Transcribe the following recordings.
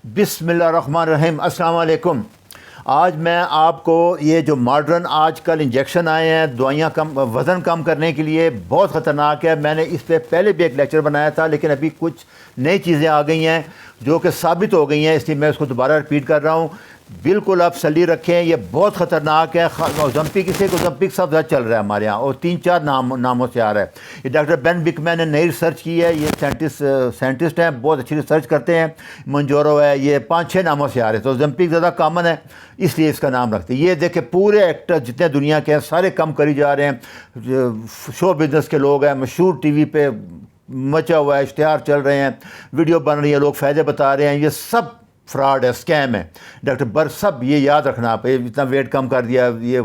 बिस्मिल्लाहिर्रहमानिर्रहीम, अस्सलाम वालेकुम। आज मैं आपको ये जो मॉडर्न आजकल इंजेक्शन आए हैं दवाइयाँ कम वज़न कम करने के लिए, बहुत ख़तरनाक है। मैंने इस पे पहले भी एक लेक्चर बनाया था, लेकिन अभी कुछ नई चीज़ें आ गई हैं जो कि साबित हो गई हैं, इसलिए मैं उसको दोबारा रिपीट कर रहा हूँ। बिल्कुल आप सली रखें, ये बहुत ख़तरनाक है। ओलंपिक इसे ओलंपिक सब ज़्यादा चल रहा है हमारे यहाँ, और 3-4 नामों से आ रहा है। ये डॉक्टर बेन बिकमैन ने नई रिसर्च की है। ये साइंटिस्ट हैं, बहुत अच्छी रिसर्च करते हैं। मंजोरो है, ये 5-6 नामों से आ रहे हैं। तो ओलंपिक ज़्यादा कॉमन है, इसलिए इसका नाम रखते हैं। ये देखें, पूरे एक्टर जितने दुनिया के हैं सारे कम करी जा रहे हैं। शो बिज़नेस के लोग हैं, मशहूर टीवी पे मचा हुआ है, इश्तिहार चल रहे हैं, वीडियो बन रही है, लोग फ़ायदे बता रहे हैं। ये सब फ्रॉड है, स्कैम है। डॉक्टर बर सब ये याद रखना, आप इतना वेट कम कर दिया, ये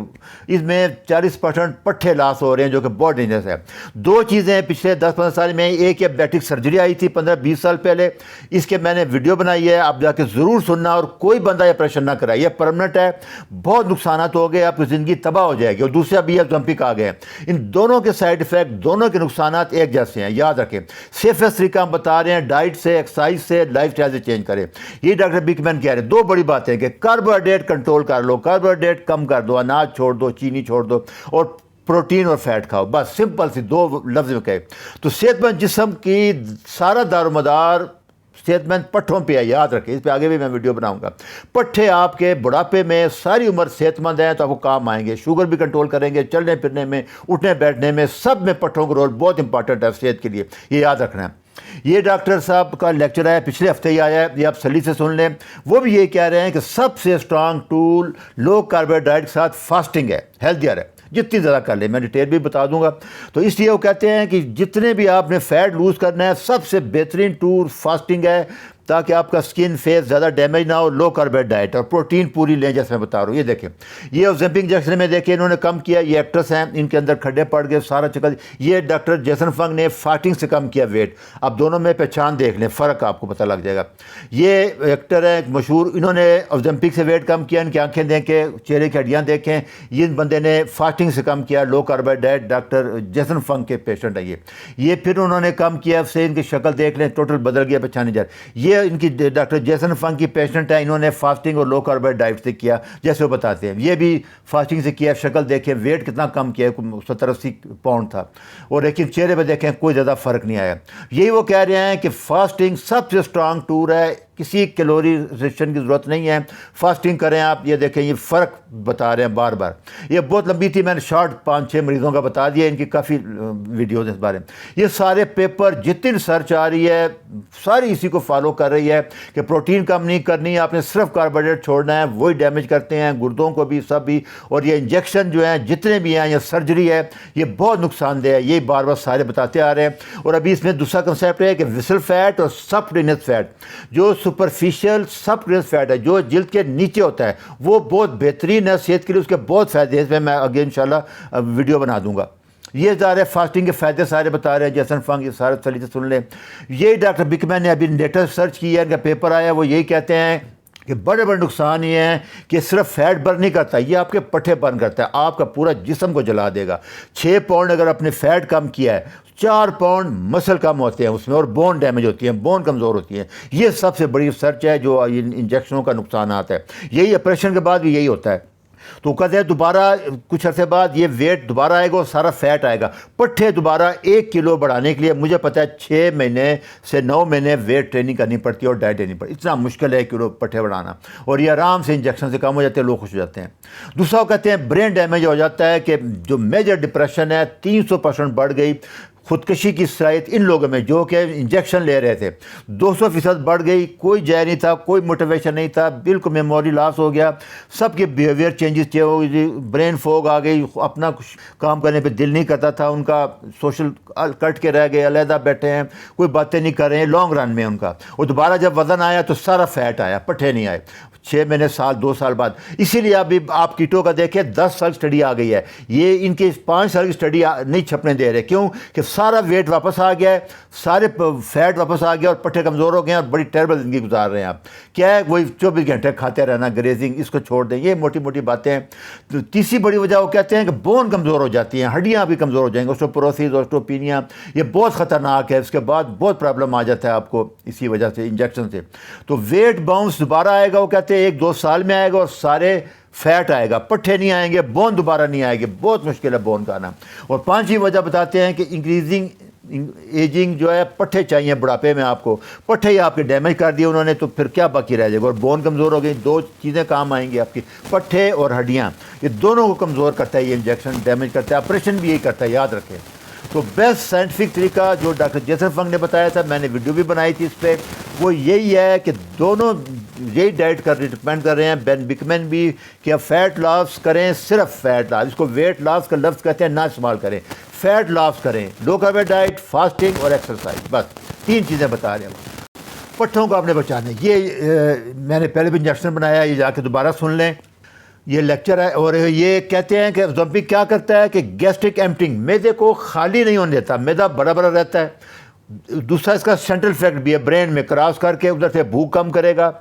इसमें 40% पट्ठे लॉस हो रहे हैं, जो कि बहुत डेंजरस है। दो चीज़ें पिछले 10-15 साल में, एक ये बेटिक सर्जरी आई थी 15-20 साल पहले, इसके मैंने वीडियो बनाई है, आप जाके ज़रूर सुनना। और कोई बंदा ये ऑपरेशन ना कराए, ये परमानेंट है, बहुत नुकसान हो गए, आपकी ज़िंदगी तबाह हो जाएगी। और दूसरा भी ओलंपिक आ गए। इन दोनों के साइड इफ़ेक्ट, दोनों के नुकसान एक जैसे हैं, याद रखें। सेफेस्ट तरीका हम बता रहे हैं, डाइट से, एक्सरसाइज से, लाइफ स्टाइल से चेंज करें। ये डॉक्टर बिकमैन कह रहे हैं, दो बड़ी बातें कि कार्बोहाइड्रेट कंट्रोल कर लो, कार्बोहाइड्रेट कम कर दो, अनाज छोड़ दो, चीनी छोड़ दो, और प्रोटीन और फैट खाओ। बस सिंपल सी दो लफ्ज़ में कहे तो सेहतमंद जिस्म की सारा दारोमदार सेहतमंद पट्ठों पे है, याद रखें। इस पे आगे भी मैं वीडियो बनाऊंगा। पट्ठे आपके बुढ़ापे में सारी उम्र सेहतमंद हैं तो आपको काम आएंगे। शुगर भी कंट्रोल करेंगे, चलने फिरने में, उठने बैठने में, सब में पट्ठों का रोल बहुत इंपॉर्टेंट है सेहत के लिए, ये याद रखना है। ये डॉक्टर साहब का लेक्चर है, पिछले हफ्ते ही आया है, ये आप सली से सुन लें। वो भी ये कह रहे हैं कि सबसे स्ट्रांग टूल लो कार्बोहाइड्रेट के साथ फास्टिंग है, हेल्थियर है, जितनी ज़्यादा कर ले। मैं डिटेल भी बता दूंगा। तो इसलिए वो कहते हैं कि जितने भी आपने फैट लूज़ करना है, सबसे बेहतरीन टूल फास्टिंग है, ताकि आपका स्किन फेस ज़्यादा डैमेज ना हो। लो कार्बोहाइड्रेट डाइट और प्रोटीन पूरी लें, जैसे मैं बता रहा हूँ। ये देखें, ये ओलंपिक इंजेक्शन में देखें इन्होंने कम किया। ये एक्ट्रेस हैं, इनके अंदर खड्डे पड़ गए, सारा चक्कर। ये डॉक्टर जेसन फंग ने फास्टिंग से कम किया वेट। आप दोनों में पहचान देख लें, फ़र्क आपको पता लग जाएगा। ये एक्टर है मशहूर, इन्होंने ओलंपिक से वेट कम किया। इनकी आंखें देखें, चेहरे की हड्डियाँ देखें। ये बंदे ने फास्टिंग से कम किया, लो कार्बोहाइड्रेट। डॉक्टर जेसन फंग के पेशेंट है ये फिर उन्होंने कम किया, उससे इनकी शक्ल देख लें, टोटल बदल गया, पहचाने जा रहा। ये इनकी डॉक्टर जेसन फंग की पेशेंट है, इन्होंने फास्टिंग और लो कार्बोहाइड्रेट डाइट से किया, जैसे वो बताते हैं। ये भी फास्टिंग से किया, शक्ल देखें, वेट कितना कम किया, 70-80 पाउंड था। और लेकिन चेहरे पे देखें कोई ज़्यादा फ़र्क नहीं आया। यही वो कह रहे हैं कि फास्टिंग सबसे स्ट्रांग टूल है, किसी कैलोरी रिस्ट्रिक्शन की ज़रूरत नहीं है, फास्टिंग करें आप। ये देखें, ये फ़र्क बता रहे हैं बार बार। ये बहुत लंबी थी, मैंने शॉर्ट 5-6 मरीज़ों का बता दिया, इनकी काफ़ी वीडियोज़ इस बारे में। ये सारे पेपर जितनी रिसर्च आ रही है सारी इसी को फॉलो कर रही है कि प्रोटीन कम नहीं करनी है, आपने सिर्फ कार्बोहाइड्रेट छोड़ना है, वही डैमेज करते हैं गुर्दों को भी, सब भी। और ये इंजेक्शन जो हैं जितने भी हैं, ये सर्जरी है, ये बहुत नुकसानदेह है, ये बार बार सारे बताते आ रहे हैं। और अभी इसमें दूसरा कंसेप्ट है कि विसल फैट और सबक्यूटेनियस फैट, जो सुपरफिशियल सबक्यूटेनियस फैट है, जो जिल्द के नीचे होता है, वो बहुत बेहतरीन है सेहत के लिए, उसके बहुत फ़ायदे हैं। इसमें मैं आगे इंशाल्लाह वीडियो बना दूंगा। ये सारे फास्टिंग के फ़ायदे सारे बता रहे हैं जेसन फंग, ये सारे तरीके सुन लें। ये डॉक्टर बिकमैन ने अभी लेटेस्ट सर्च किया है, इनका पेपर आया, वो यही कहते हैं कि बड़े बड़े नुकसान ये हैं कि सिर्फ फैट बर्न नहीं करता, ये आपके पट्ठे बर्न करता है, आपका पूरा जिस्म को जला देगा। 6 पाउंड अगर आपने फैट कम किया है, 4 पाउंड मसल कम होते हैं उसमें, और बोन डैमेज होती है, बोन कमज़ोर होती है। ये सबसे बड़ी रिसर्च है जो इन इंजेक्शनों का नुकसान आता है। यही ऑपरेशन के बाद भी यही होता है। तो कहते हैं दोबारा कुछ अर्से बाद ये वेट दोबारा आएगा और सारा फैट आएगा। पट्ठे दोबारा 1 किलो बढ़ाने के लिए मुझे पता है 6 महीने से 9 महीने वेट ट्रेनिंग करनी पड़ती है और डाइट लेनी पड़ती है। इतना मुश्किल है 1 किलो पट्ठे बढ़ाना, और ये आराम से इंजेक्शन से कम हो जाते हैं, लोग खुश हो जाते हैं। दूसरा कहते हैं ब्रेन डैमेज हो जाता है, कि जो मेजर डिप्रेशन है 300% बढ़ गई। खुदकशी की सलाहियत इन लोगों में जो कि इंजेक्शन ले रहे थे 200% बढ़ गई। कोई जय नहीं था, कोई मोटिवेशन नहीं था, बिल्कुल मेमोरी लॉस हो गया, सबके बिहेवियर चेंजेस थे, हो गई, ब्रेन फॉग आ गई, अपना कुछ काम करने पे दिल नहीं करता था उनका, सोशल कट के रह गए, अलहदा बैठे हैं, कोई बातें नहीं कर रहे हैं लॉन्ग रन में उनका। और दोबारा जब वज़न आया तो सारा फैट आया, पट्ठे नहीं आए। 6 مہینے سال 2 سال بعد. اسی لیے ابھی آپ کیٹو کا دیکھیں 10 سال اسٹڈی آ گئی ہے, یہ ان کے 5 سال کی اسٹڈی نہیں چھپنے دے رہے. کیوں کہ سارا ویٹ واپس آ گیا ہے, سارے فیٹ واپس آ گیا اور پٹھے کمزور ہو گئے ہیں اور بڑی ٹیربل زندگی گزار رہے ہیں آپ. کیا ہے وہی 24 گھنٹے کھاتے رہنا, گریزنگ, اس کو چھوڑ دیں. یہ موٹی موٹی باتیں ہیں. تو تیسری بڑی وجہ وہ کہتے ہیں کہ بون کمزور ہو جاتی ہیں, ہڈیاں بھی کمزور ہو جائیں گے, اوسٹوپوروسس, اوسٹوپینیا, یہ بہت خطرناک ہے. اس کے بعد بہت پرابلم آ جاتا ہے آپ کو اسی وجہ سے, انجیکشن سے. تو ویٹ باؤنس دوبارہ آئے گا, وہ کہتے ہیں 1-2 سال میں آئے گا, اور سارے فیٹ آئے گا, پٹھے نہیں آئیں گے, بون دوبارہ نہیں آئے گی. بہت مشکل ہے بون کا آنا. اور 5ویں وجہ بتاتے ہیں کہ انکریزنگ ایجنگ جو ہے, پٹھے چاہیے بڑھاپے میں آپ کو. پٹھے ہی آپ کے ڈیمیج کر دیے انہوں نے, تو پھر کیا باقی رہ جائے گا. اور بون کمزور ہو گئی, 2 چیزیں کام آئیں گی آپ کی, پٹھے اور ہڈیاں. یہ دونوں کو کمزور کرتا ہے یہ انجیکشن, ڈیمیج کرتا ہے. آپریشن بھی یہی کرتا ہے, یاد رکھیں. تو بیسٹ سائنٹیفک طریقہ جو ڈاکٹر جیسن فنگ نے بتایا تھا, میں نے ویڈیو بھی بنائی تھی اس پہ, وہ یہی ہے کہ دونوں یہی ڈائٹ کا ریکمینڈ کر رہے ہیں, بین بکمن بھی, کہ آپ فیٹ لاس کریں, صرف فیٹ لاس. اس کو ویٹ لاس کا لفظ کہتے ہیں, نہ استعمال کریں. فیٹ لاس کریں, لو کارب ڈائٹ, فاسٹنگ اور ایکسرسائز, بس 3 چیزیں بتا رہے ہیں. پٹھوں کو آپ نے بچانا ہے. یہ میں نے پہلے بھی انجیکشن بنایا, یہ جا کے دوبارہ سن لیں, یہ لیکچر ہے. اور یہ کہتے ہیں کہ زومپک کیا کرتا ہے کہ گیسٹرک ایمپٹنگ, میدے کو خالی نہیں ہونے دیتا, میدا بڑا بڑا رہتا ہے. دوسرا اس کا سینٹرل افیکٹ بھی ہے, برین میں کراس کر کے ادھر سے بھوک کم کرے گا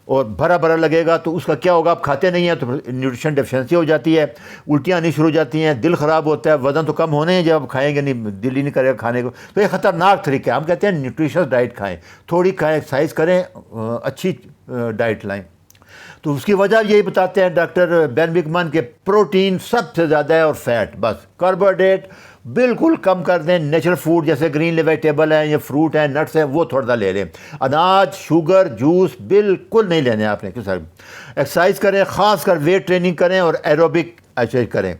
اور بھرا بھرا لگے گا. تو اس کا کیا ہوگا, آپ کھاتے نہیں ہیں تو نیوٹریشن ڈیفیشنسی ہو جاتی ہے, الٹیاں آنی شروع ہو جاتی ہیں, دل خراب ہوتا ہے, وزن تو کم ہونے ہیں جب آپ کھائیں گے نہیں, دل ہی نہیں کرے گا کھانے کو. تو یہ خطرناک طریقہ ہے. ہم کہتے ہیں نیوٹریشس ڈائٹ کھائیں, تھوڑی کھائیں, ایکسرسائز کریں, اچھی ڈائٹ لائیں. تو اس کی وجہ یہی بتاتے ہیں ڈاکٹر بین بکمن کے, پروٹین سب سے زیادہ ہے اور فیٹ بس. کاربوہائیڈریٹ بالکل کم کر دیں. نیچرل فوڈ جیسے گرین ویجیٹیبل ہیں, یہ فروٹ ہیں, نٹس ہیں, وہ تھوڑا سا لے لیں. اناج, شوگر, جوس بالکل نہیں لینے آپ نے. کس طرح ایکسرسائز کریں, خاص کر ویٹ ٹریننگ کریں اور ایروبک ایکسرسائز کریں.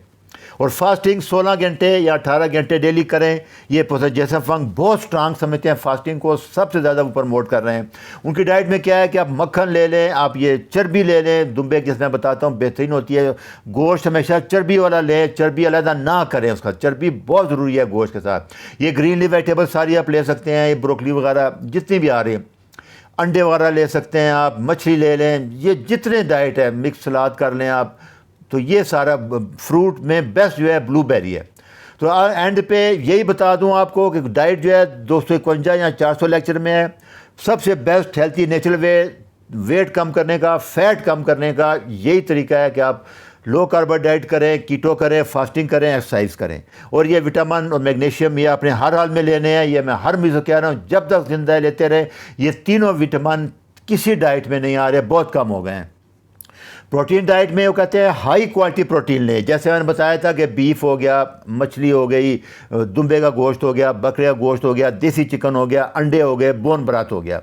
اور فاسٹنگ 16 گھنٹے یا 18 گھنٹے ڈیلی کریں. یہ پروفیسر جیسن فنگ بہت سٹرانگ سمجھتے ہیں, فاسٹنگ کو سب سے زیادہ وہ پروموٹ کر رہے ہیں. ان کی ڈائٹ میں کیا ہے کہ آپ مکھن لے لیں, آپ یہ چربی لے لیں, دمبے جس میں بتاتا ہوں بہترین ہوتی ہے. گوشت ہمیشہ چربی والا لیں, چربی علیحدہ نہ کریں اس کا, چربی بہت ضروری ہے گوشت کے ساتھ. یہ گرین لیف ویجیٹیبل ساری آپ لے سکتے ہیں, یہ بروکلی وغیرہ جتنی بھی آ رہی ہیں, انڈے وغیرہ لے سکتے ہیں آپ, مچھلی لے لیں, یہ جتنے ڈائٹ ہے, مکس سلاد کر لیں آپ. تو یہ سارا فروٹ میں بیسٹ جو ہے بلو بیری ہے. تو اینڈ پہ یہی بتا دوں آپ کو کہ ڈائٹ جو ہے 251 یا 400 لیکچر میں ہے. سب سے بیسٹ ہیلتھی نیچرل ویٹ کم کرنے کا, فیٹ کم کرنے کا یہی طریقہ ہے کہ آپ لو کارب ڈائٹ کریں, کیٹو کریں, فاسٹنگ کریں, ایکسرسائز کریں. اور یہ وٹامن اور میگنیشیم یہ اپنے ہر حال میں لینے ہیں. یہ میں ہر مریض کو کہہ رہا ہوں, جب تک زندہ ہے لیتے رہے. یہ تینوں وٹامن کسی ڈائٹ میں نہیں آ رہے, بہت کم ہو گئے ہیں. پروٹین ڈائٹ میں وہ کہتے ہیں ہائی کوالٹی پروٹین لیں. جیسے میں نے بتایا تھا کہ بیف ہو گیا, مچھلی ہو گئی, دمبے کا گوشت ہو گیا, بکرے کا گوشت ہو گیا, دیسی چکن ہو گیا, انڈے ہو گئے, بون برات ہو گیا.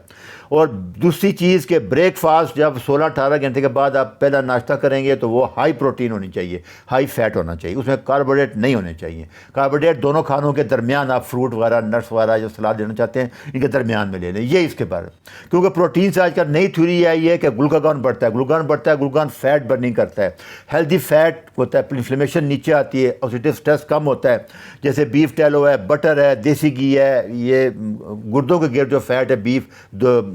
اور دوسری چیز کہ بریک فاسٹ جب 16-18 گھنٹے کے بعد آپ پہلا ناشتہ کریں گے تو وہ ہائی پروٹین ہونی چاہیے, ہائی فیٹ ہونا چاہیے, اس میں کاربوہائیڈریٹ نہیں ہونے چاہیے. کاربوہائیڈریٹ دونوں کھانوں کے درمیان آپ فروٹ وغیرہ, نٹس وغیرہ جو سلاد لینا چاہتے ہیں ان کے درمیان میں لے لیں. یہ اس کے بارے, کیونکہ پروٹین سے آج کل نئی تھیوری آئی ہے کہ گلوکاگون بڑھتا ہے. گلوکاگون فیٹ برننگ کرتا ہے, ہیلدی فیٹ ہوتا ہے, انفلیمیشن نیچے آتی ہے, آکسیڈیٹیو اسٹریس کم ہوتا ہے. جیسے بیف ٹیلو ہے, بٹر ہے, دیسی گھی ہے, یہ گردوں کے گرد جو فیٹ ہے بیف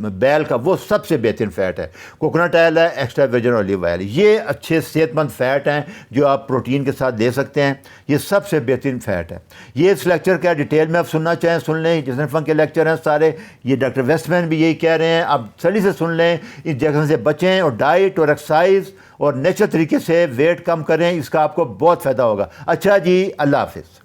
بیل کا, وہ سب سے بہترین فیٹ ہے. کوکونٹ آئل ہے, ایکسٹرا ورجن اولیو آئل, یہ اچھے صحت مند فیٹ ہیں جو آپ پروٹین کے ساتھ لے سکتے ہیں. یہ سب سے بہترین فیٹ ہے. یہ اس لیکچر کا ڈیٹیل میں آپ سننا چاہیں سن لیں, جیسن فنگ کے لیکچر ہیں سارے. یہ ڈاکٹر ویسٹ مین بھی یہی کہہ رہے ہیں, آپ سلی سے سن لیں, انجیکشن سے بچیں اور ڈائٹ اور ایکسرسائز اور نیچرل طریقے سے ویٹ کم کریں. اس کا آپ کو بہت فائدہ ہوگا. اچھا جی, اللہ حافظ.